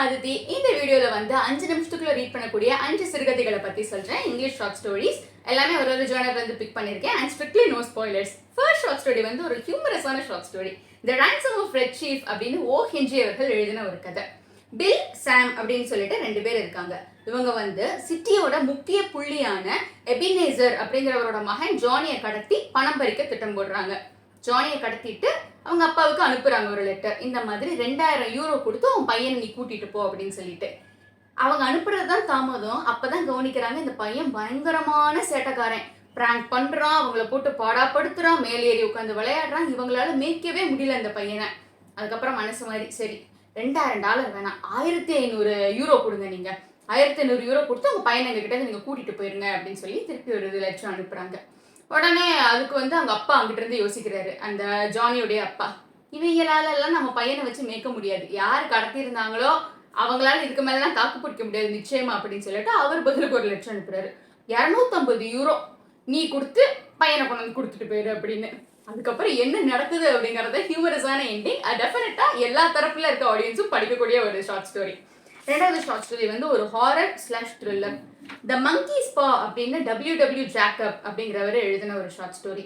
அதிதி. இந்த வீடியோல வந்து 5 நிமிஷத்துக்குள்ள ரீட் பண்ணக்கூடிய 5 சிறுகதைகளை பத்தி சொல்றேன். இங்கிலீஷ் ஷார்ட் ஸ்டோரிஸ் எல்லாமே ஒரு ஜானர்ல இருந்து பிக் பண்ணிருக்கேன். And strictly no spoilers. First short story வந்து ஒரு ஹியூமரஸான short story. The ransom of red chief அப்படின்னு ஓ ஹென்றி அவர்கள் எழுதின ஒரு கதை. பில், சாம் அப்படின்னு சொல்லிட்டு 2 பேர் இருக்காங்க. இவங்க வந்து சிட்டியோட முக்கிய புள்ளியான எபினேசர் அப்படிங்கிறவரோட மகன் ஜானியை கடத்தி பணம் பறிக்க திட்டம் போடுறாங்க. ஜானியை கடத்திட்டு அவங்க அப்பாவுக்கு அனுப்புறாங்க ஒரு லெட்டர். இந்த மாதிரி 2000 யூரோ கொடுத்து உன் பையனை நீ கூட்டிட்டு போ அப்படின்னு சொல்லிட்டு. அவங்க அனுப்புறதுதான் தாமதம். அப்பதான் கவனிக்கிறாங்க இந்த பையன் பயங்கரமான சேட்டைக்காரன். பிராங்க் பண்றான், அவங்கள போட்டு பாடாப்படுத்துறான், மேலேறி உட்காந்து விளையாடுறான். இவங்களால மேய்க்கவே முடியல அந்த பையனை. அதுக்கப்புறம் மனசு மாதிரி சரி $2000 வேணாம், 1500 யூரோ கொடுங்க. நீங்க 1500 யூரோ கொடுத்து உங்க பையனை எங்க கிட்ட நீங்க கூட்டிட்டு போயிருங்க அப்படின்னு சொல்லி திருப்பி ஒரு லட்சம் அனுப்புறாங்க. உடனே அதுக்கு வந்து அவங்க அப்பா அங்கிட்ட இருந்து யோசிக்கிறாரு, அந்த ஜானியோடைய அப்பா. இவங்களால எல்லாம் நம்ம பையனை வச்சு மேய்க்க முடியாது, யாரு கடத்தி இருந்தாங்களோ அவங்களால இதுக்கு மேலாம் தாக்கு பிடிக்க முடியாது நிச்சயமா அப்படின்னு சொல்லிட்டு அவர் பதிலுக்கு ஒரு லட்சம் அனுப்புறாரு. 250 யூரோ நீ கொடுத்து பையனை கொண்டு வந்து கொடுத்துட்டு போயிரு அப்படின்னு. அதுக்கப்புறம் என்ன நடக்குது அப்படிங்கறத ஹியூமரஸான எண்டிங். டெஃபினட்டா எல்லா தரப்புல இருக்க ஆடியன்ஸும் படிக்கக்கூடிய ஒரு ஷார்ட் ஸ்டோரி. ரெண்டாவது ஷார்ட் ஸ்டோரி வந்து ஒரு horror slash thriller. The monkey's paw அப்படின்னு W.W. ஜேக்கப் அப்படிங்கிறவர் எழுதின ஒரு ஷார்ட் ஸ்டோரி.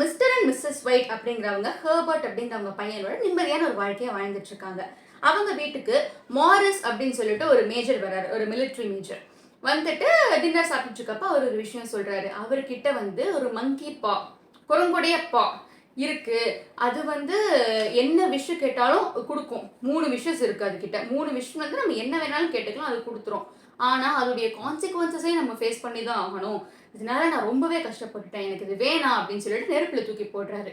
மிஸ்டர் அண்ட் மிஸ்ஸஸ் ஒயிட் அப்படிங்கிறவங்க ஹெர்பர்ட் அப்படிங்கிறவங்க பையனோட நிம்மதியான ஒரு வாழ்க்கையை வாழ்ந்துட்டு இருக்காங்க. அவங்க வீட்டுக்கு மாரிஸ் அப்படின்னு சொல்லிட்டு ஒரு மேஜர் வர்றாரு, ஒரு மிலிட்ரி மேஜர். வந்துட்டு டின்னர் சாப்பிட்டு இருக்கப்ப அவர் ஒரு விஷயம் சொல்றாரு. அவர்கிட்ட வந்து ஒரு மங்கி பா, குரங்குடைய பா இருக்கு. அது வந்து என்ன விஷயம் கேட்டாலும் கொடுக்கும். 3 விஷஸ் இருக்கு அதுகிட்ட. 3 விஷயம் வந்து நம்ம என்ன வேணாலும் கேட்டுக்கலாம், அது கொடுத்துரும். ஆனா அதோடைய கான்சிக்வன்சஸே நம்ம ஃபேஸ் பண்ணி தான் ஆகணும். இதனால நான் ரொம்பவே கஷ்டப்பட்டுட்டேன், எனக்கு இது வேணாம் அப்படின்னு சொல்லிட்டு நெருப்புல தூக்கி போடுறாரு.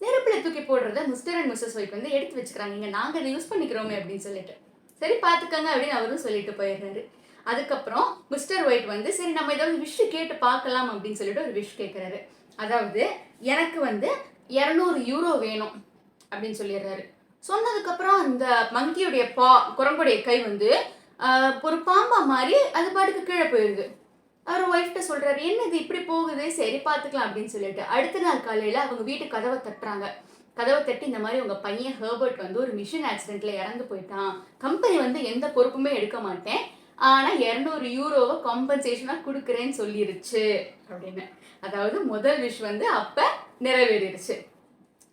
நெருப்புல தூக்கி போடுறத மிஸ்டர் அண்ட் மிஸ்ஸஸ் ஒயிட் வந்து எடுத்து வச்சுக்கிறாங்க. இங்க நாங்க அதை யூஸ் பண்ணிக்கிறோமே அப்படின்னு சொல்லிட்டு. சரி பாத்துக்கங்க அப்படின்னு அவரும் சொல்லிட்டு போயிடுறாரு. அதுக்கப்புறம் மிஸ்டர் ஒயிட் வந்து சரி நம்ம ஏதாவது விஷ் கேட்டு பார்க்கலாம் அப்படின்னு சொல்லிட்டு ஒரு விஷ் கேட்கிறாரு. அதாவது எனக்கு வந்து 200 யூரோ வேணும் அப்படின்னு சொல்லிடுறாரு. சொன்னதுக்கு அப்புறம் அந்த மங்கியுடைய குரங்குடைய கை வந்து ஒரு பாம்பா மாதிரி அது பாட்டுக்கு கீழே போயிருது. அவர் ஒய்ஃப்ட்ட சொல்றாரு, என்னது இப்படி போகுது, சரி பார்த்துக்கலாம் அப்படின்னு சொல்லிட்டு. அடுத்த நாள் காலையில அவங்க வீட்டு கதவை தட்டுறாங்க. கதவை தட்டி இந்த மாதிரி உங்க பையன் ஹெர்பர்ட் வந்து ஒரு மிஷின் ஆக்சிடென்ட்ல இறந்து போயிட்டான், கம்பெனி வந்து எந்த பொறுப்புமே எடுக்க மாட்டேன், ஆனா 200 யூரோவை காம்பன்சேஷனா கொடுக்குறேன்னு சொல்லிருச்சு அப்படின்னு. அதாவது முதல் விஷ் வந்து அப்ப நிறைவேறிடுச்சு.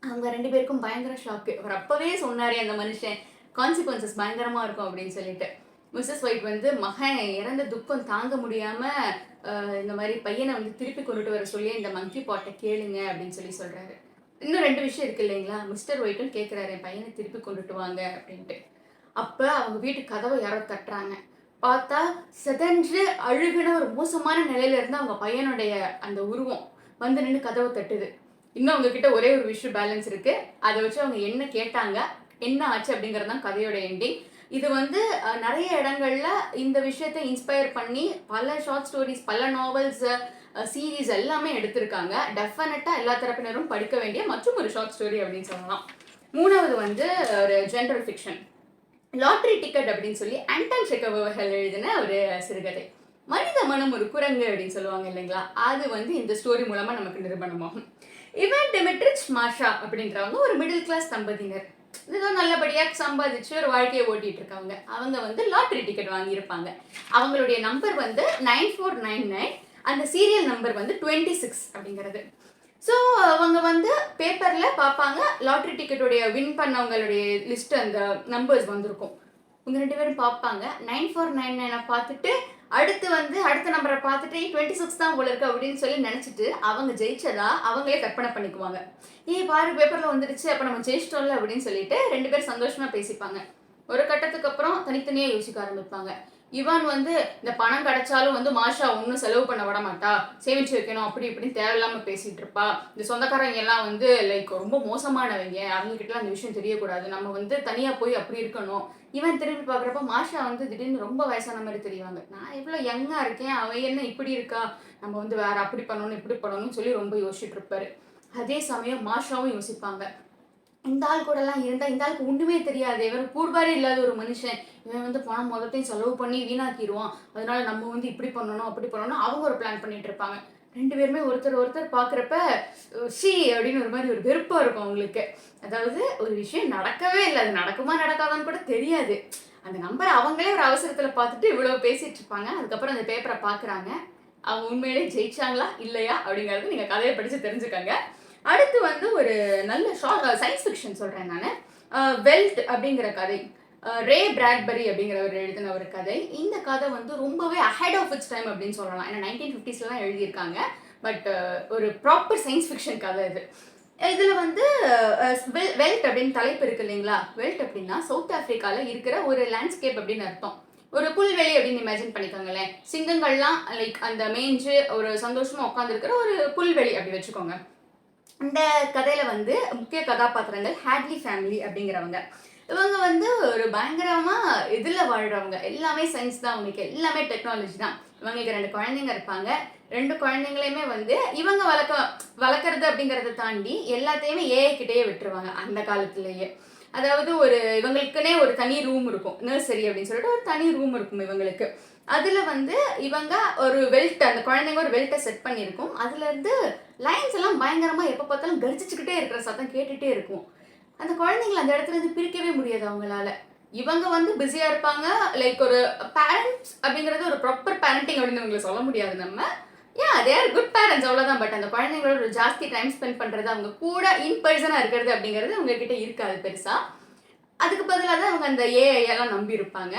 அவங்க 2 பேருக்கும் பயங்கர ஷாக்கு. அவர் அப்பவே சொன்னாரே அந்த மனுஷன், கான்சிக்வன்சஸ் பயங்கரமா இருக்கும் அப்படின்னு சொல்லிட்டு. மிஸ்ஸஸ் ஒயிட் வந்து மகன் இறந்த துக்கம் தாங்க முடியாம இந்த மாதிரி பையனை வந்து திருப்பி கொண்டுட்டு வர சொல்லி இந்த மங்கி பாட்டை கேளுங்க அப்படின்னு சொல்றாரு. இன்னும் 2 விஷயம் இருக்கு இல்லைங்களா. மிஸ்டர் ஒயிட்டும் கேட்கிறாரு என் பையனை திருப்பி கொண்டுட்டு வாங்க அப்படின்ட்டு. அப்ப அவங்க வீட்டு கதவை யாரோ தட்டுறாங்க. பார்த்தா செதஞ்சு அழுகுன ஒரு மோசமான நிலையில இருந்து அவங்க பையனுடைய அந்த உருவம் வந்து நின்று கதவை தட்டுது. இன்னும் அவங்க கிட்ட ஒரே ஒரு விஷயம் பேலன்ஸ் இருக்கு. அதை வச்சு அவங்க என்ன கேட்டாங்க, என்ன ஆச்சு அப்படிங்கிறது தான் கதையோட எண்டிங். இது வந்து நிறைய இடங்கள்ல இந்த விஷயத்தை இன்ஸ்பயர் பண்ணி பல ஷார்ட் ஸ்டோரிஸ், பல நாவல்ஸ், சீரீஸ் எல்லாமே எடுத்திருக்காங்க. டெஃபினட்டா எல்லா தரப்பினரும் படிக்க வேண்டிய மற்றும் ஒரு ஷார்ட் ஸ்டோரி அப்படின்னு சொல்லலாம். மூணாவது வந்து ஒரு ஜெனரல் ஃபிக்ஷன். லாட்டரி டிக்கெட் அப்படின்னு சொல்லி ஆண்டன் செக்கோவ் அவர்கள் எழுதின ஒரு சிறுகதை. மனித மனம் ஒரு குரங்கு அப்படின்னு சொல்லுவாங்க இல்லைங்களா, அது வந்து இந்த ஸ்டோரி மூலமா நமக்கு நிரூபணமாகும். இவன் டிமிட்ரிச் மாஷா அப்படின்றவங்க ஒரு மிடில் கிளாஸ் தம்பதியினர். ஏதோ நல்லபடியா சம்பாதிச்சு ஒரு வாழ்க்கையை ஓட்டிட்டு இருக்காங்க. அவங்க வந்து லாட்டரி டிக்கெட் வாங்கியிருப்பாங்க. அவங்களுடைய நம்பர் வந்து 9499, அந்த சீரியல் நம்பர் வந்து 26 அப்படிங்கிறது. ஸோ அவங்க வந்து பேப்பர்ல பார்ப்பாங்க, லாட்டரி டிக்கெட்டுடைய வின் பண்ணவங்களுடைய லிஸ்ட் அந்த நம்பர்ஸ் வந்திருக்கும். இவங்க 2 பேரும் பார்ப்பாங்க. 9499 பார்த்துட்டு அடுத்த நம்பரை பார்த்துட்டு 26 தான் போல இருக்கு அப்படின்னு சொல்லி நினைச்சிட்டு அவங்க ஜெயிச்சதா அவங்களே கற்பனை பண்ணிக்குவாங்க. பாரு பேப்பர்ல வந்துடுச்சு, அப்ப நம்ம ஜெயிச்சிட்டோம்ல அப்படின்னு சொல்லிட்டு 2 பேரும் சந்தோஷமா பேசிப்பாங்க. ஒரு கட்டத்துக்கு அப்புறம் தனித்தனியா யோசிக்க ஆரம்பிப்பாங்க. இவன் வந்து இந்த பணம் கிடைச்சாலும் வந்து மாஷா ஒன்றும் செலவு பண்ண விட மாட்டா, சேமிச்சு வைக்கணும் அப்படி இப்படின்னு தேவையில்லாம பேசிட்டு இருப்பா. இந்த சொந்தக்காரங்க எல்லாம் வந்து லைக் ரொம்ப மோசமானவங்க, அவங்க கிட்ட அந்த விஷயம் தெரியக்கூடாது, நம்ம வந்து தனியா போய் அப்படி இருக்கணும். இவன் திரும்பி பாக்குறப்ப மாஷா வந்து திடீர்னு ரொம்ப வயசான மாதிரி தெரிவாங்க. நான் இவ்வளவு யங்கா இருக்கேன், அவ என்ன இப்படி இருக்கா, நம்ம வந்து வேற அப்படி பண்ணணும் இப்படி பண்ணணும்னு சொல்லி ரொம்ப யோசிச்சுட்டு இருப்பாரு. அதே சமயம் மாஷாவும் யோசிப்பாங்க, இந்த ஆள் கூட எல்லாம் இருந்தா இந்த ஆளுக்கு ஒண்ணுமே தெரியாது, இவர் கூர்பாரே இல்லாத ஒரு மனுஷன், இவன் வந்து பணம் மொத்தத்தையும் செலவு பண்ணி வீணாக்கிடுவான், அதனால நம்ம வந்து இப்படி பண்ணணும் அப்படி பண்ணணும் அவங்க ஒரு பிளான் பண்ணிட்டு இருப்பாங்க. 2 பேருமே ஒருத்தர் பாக்குறப்ப ஷீ அப்படின்னு ஒரு மாதிரி ஒரு வெறுப்பா இருக்கும் அவங்களுக்கு. அதாவது ஒரு விஷயம் நடக்கவே இல்லை, அது நடக்குமா நடக்காதான்னு கூட தெரியாது, அந்த நம்பரை அவங்களே ஒரு அவசரத்தில் பார்த்துட்டு இவ்வளோ பேசிட்டு இருப்பாங்க. அதுக்கப்புறம் அந்த பேப்பரை பார்க்குறாங்க. அவங்க உண்மையிலே ஜெயிச்சாங்களா இல்லையா அப்படிங்கிறது நீங்கள் கதையை படித்து தெரிஞ்சுக்கங்க. அடுத்து வந்து ஒரு நல்ல சயின்ஸ் ஃபிக்ஷன் சொல்கிறேன் நான். வெல்ட் அப்படிங்கிற கதை. ரே பிராட்பரி அப்படிங்கிறவர் எழுதின ஒரு கதை. இந்த கதை வந்து ரொம்பவே அஹெட் ஆஃப் இட்ஸ் டைம் அப்படின்னு சொல்லலாம். ஏன்னா 1950ஸ்லாம் எழுதியிருக்காங்க. பட் ஒரு ப்ராப்பர் சயின்ஸ் ஃபிக்ஷன் கதை இது. இதில் வந்து வெல்ட் அப்படின்னு தலைப்பு இருக்கு இல்லைங்களா? வெல்ட் அப்படின்னா சவுத் ஆஃப்ரிக்காவில் இருக்கிற ஒரு லேண்ட்ஸ்கேப் அப்படின்னு அர்த்தம். ஒரு புல்வெளி அப்படின்னு இமேஜின் பண்ணிக்கோங்களேன். சிங்கங்கள்லாம் லைக் அந்த மேய்ஞ்சு ஒரு சந்தோஷமா உட்காந்துருக்கிற ஒரு புல்வெளி அப்படி வச்சுக்கோங்க. இந்த கதையில வந்து முக்கிய கதாபாத்திரங்கள் ஹேட்லி ஃபேமிலி அப்படிங்கிறவங்க. இவங்க வந்து ஒரு பயங்கரமா இதுல வாழ்றவங்க. எல்லாமே சயின்ஸ் தான், அவங்களுக்கு எல்லாமே டெக்னாலஜி தான். இவங்களுக்கு 2 குழந்தைங்க இருப்பாங்க. 2 குழந்தைங்களையுமே வந்து இவங்க வளர்க்குறது அப்படிங்கிறத தாண்டி எல்லாத்தையுமே ஏஐ கிட்டேயே விட்டுருவாங்க அந்த காலத்திலேயே. அதாவது ஒரு இவங்களுக்குன்னே ஒரு தனி ரூம் இருக்கும், நர்சரி அப்படின்னு சொல்லிட்டு ஒரு தனி ரூம் இருக்கும் இவங்களுக்கு. அதில் வந்து இவங்க ஒரு வெல்ட், அந்த குழந்தைங்க ஒரு வெல்ட்டை செட் பண்ணியிருக்கும். அதுலேருந்து லைன்ஸ் எல்லாம் பயங்கரமாக எப்போ பார்த்தாலும் கர்ஜிச்சுக்கிட்டே இருக்கிற சத்தம் கேட்டுகிட்டே இருக்கும். அந்த குழந்தைங்களை அந்த இடத்துல இருந்து பிரிக்கவே முடியாது அவங்களால. இவங்க வந்து பிஸியாக இருப்பாங்க. லைக் ஒரு பேரண்ட்ஸ் அப்படிங்கிறது ஒரு ப்ராப்பர் பேரண்டிங் அப்படின்னு இவங்களை சொல்ல முடியாது நம்ம. தே ஆர் குட் பேரண்ட்ஸ் அவ்வளோதான். பட் அந்த குழந்தைங்களோட ஒரு ஜாஸ்தி டைம் ஸ்பெண்ட் பண்ணுறது, அவங்க கூட இன் பர்சனாக இருக்கிறது அப்படிங்கிறது அவங்கக்கிட்ட இருக்காது பெருசாக. அதுக்கு பதிலாக தான் அவங்க அந்த ஏஐ எல்லாம் நம்பி இருப்பாங்க.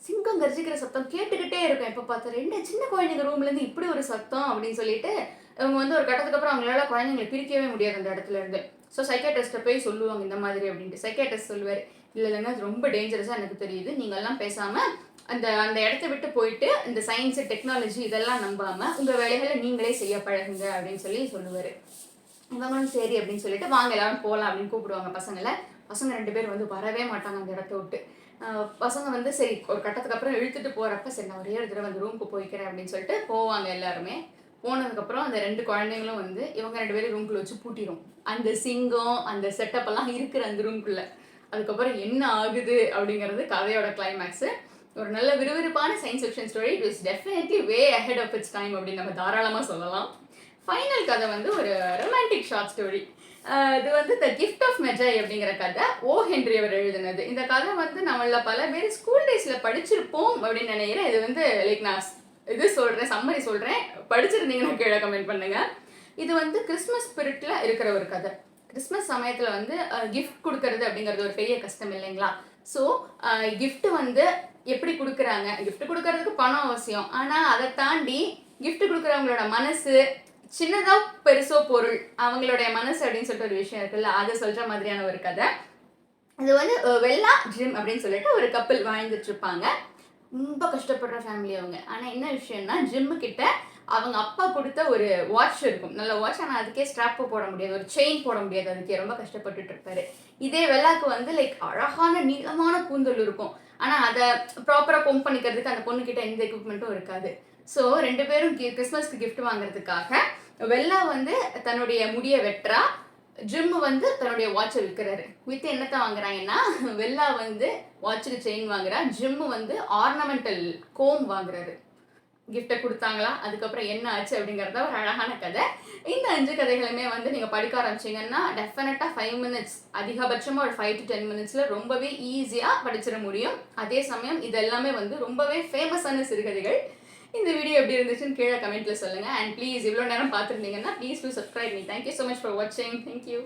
சிங்கம் கர்ஜிக்கிற சத்தம் கேட்டுக்கிட்டே இருக்கும் எப்போ பார்த்தா. 2 சின்ன குழந்தைங்க ரூம்லேருந்து இப்படி ஒரு சத்தம் அப்படின்னு சொல்லிட்டு இவங்க வந்து ஒரு கட்டத்துக்கு அப்புறம் அவங்களால குழந்தைங்களை பிரிக்கவே முடியாது அந்த இடத்துல இருந்து. ஸோ சைக்கியாட்ரிஸ்ட்டை போய் சொல்லுவாங்க இந்த மாதிரி அப்படின்ட்டு. சைக்கியாட்ரிஸ்ட் சொல்லுவார், இல்லைங்க அது ரொம்ப டேஞ்சரஸாக எனக்கு தெரியுது, நீங்கள்லாம் பேசாமல் அந்த அந்த இடத்த விட்டு போயிட்டு இந்த சயின்ஸு டெக்னாலஜி இதெல்லாம் நம்பாமல் உங்கள் வேலைகளை நீங்களே செய்ய பழகுங்க அப்படின்னு சொல்லுவார். இவங்களும் சரி அப்படின்னு சொல்லிட்டு வாங்க எல்லாரும் போகலாம் அப்படின்னு கூப்பிடுவாங்க பசங்களை. பசங்க 2 பேர் வந்து வரவே மாட்டாங்க அந்த இடத்த விட்டு. பசங்க வந்து சரி ஒரு கட்டத்துக்கு அப்புறம் இழுத்துட்டு போகிறப்ப சரி நான் ஒரே ஒரு தடவை அந்த ரூமுக்கு போய்க்கிறேன் அப்படின்னு சொல்லிட்டு போவாங்க எல்லாருமே. போனதுக்கப்புறம் அந்த 2 குழந்தைங்களும் வந்து இவங்க 2 பேரும் ரூம்குள்ளே வச்சு பூட்டிடும். அந்த சிங்கம் அந்த செட்டப் எல்லாம் இருக்கிற அந்த ரூம்குள்ளே. அதுக்கப்புறம் என்ன ஆகுது அப்படிங்கிறது கதையோட கிளைமேக்ஸு. ஒரு நல்ல விறுவிறுப்பான science fiction story. It is definitely way ahead of its time அப்படின்னு நம்ம தாராளமாக சொல்லலாம். ஃபைனல் கதை வந்து ஒரு ரொமான்டிக் ஷார்ட் ஸ்டோரி. இது வந்து த கிஃப்ட் ஆஃப் மெஜாய் அப்படிங்கிற கதை ஓ ஹென்றி அவர் எழுதினது. இந்த கதை வந்து நம்மள பல பேர் ஸ்கூல் டேஸில் படிச்சிருப்போம் அப்படின்னு நினைக்கிறேன். இது வந்து லைக் நான் இது சொல்கிறேன், சம்மரி சொல்கிறேன், படிச்சிருந்தீங்கன்னா கீழே கமெண்ட் பண்ணுங்கள். இது வந்து கிறிஸ்மஸ் ஸ்பிரிட்டில் இருக்கிற ஒரு கதை. கிறிஸ்மஸ் சமயத்தில் வந்து கிஃப்ட் கொடுக்கறது அப்படிங்கிறது ஒரு பெரிய கஷ்டம் இல்லைங்களா? ஸோ கிஃப்ட் வந்து எப்படி கொடுக்குறாங்க, கிஃப்ட் கொடுக்கறதுக்கு பணம் அவசியம். ஆனால் அதை தாண்டி கிஃப்ட் கொடுக்குறவங்களோட மனசு, சின்னதோ பெருசோ பொருள், அவங்களுடைய மனசு அப்படின்னு சொல்லிட்டு ஒரு விஷயம் இருக்குல்ல, அதை சொல்கிற மாதிரியான ஒரு கதை. இது வந்து வெல்லா ஜிம் அப்படின்னு சொல்லிட்டு ஒரு கப்பல் வாழ்ந்துட்டு இருப்பாங்க. ரொம்ப கஷ்டப்படுற ஃபேமிலி அவங்க. ஆனால் என்ன விஷயம்னா, ஜிம்மு கிட்ட அவங்க அப்பா கொடுத்த ஒரு வாட்ச் இருக்கும், நல்ல வாட்ச். ஆனால் அதுக்கே ஸ்ட்ராப்பு போட முடியாது, ஒரு செயின் போட முடியாது, அதுக்கே ரொம்ப கஷ்டப்பட்டுட்டு இருப்பாரு. இதே வெள்ளாக்கு வந்து லைக் அழகான நீளமான கூந்தல் இருக்கும். ஆனால் அதை ப்ராப்பராக கொம்பு பண்ணிக்கிறதுக்கு அந்த பொண்ணுக்கிட்ட எந்த எக்யூப்மெண்ட்டும் இருக்காது. ஸோ 2 பேரும் கிறிஸ்மஸ்க்கு கிஃப்ட் வாங்குறதுக்காக வெள்ளா வந்து தன்னுடைய முடியை வெட்டுறா, ஜிம்மு வந்து தன்னுடைய வாட்சை விற்கிறாரு. வித்து என்னத்தை வாங்குறாங்கன்னா, வெள்ளா வந்து வாட்சுக்கு செயின் வாங்குறா, ஜிம்மு வந்து ஆர்னமெண்டல் கோம் வாங்குறாரு. கிஃப்டை கொடுத்தாங்களா, அதுக்கப்புறம் என்ன ஆச்சு அப்படிங்கிறத ஒரு அழகான கதை. இந்த 5 கதைகளுமே வந்து நீங்கள் படிக்க ஆரம்பிச்சிங்கன்னா டெஃபினட்டாக 5 மினிட்ஸ், அதிகபட்சமாக ஒரு 5 to 10 மினிட்ஸில் ரொம்பவே ஈஸியாக படிச்சிட முடியும். அதே சமயம் இது எல்லாமே வந்து ரொம்பவே ஃபேமஸான சிறுகதைகள். இந்த வீடியோ எப்படி இருந்துச்சுன்னு கீழே கமெண்ட்டில் சொல்லுங்கள். அண்ட் ப்ளீஸ் இவ்வளோ நேரம் பார்த்துருந்தீங்கன்னா please do subscribe me. Thank you so much for வாட்சிங். தேங்க்யூ.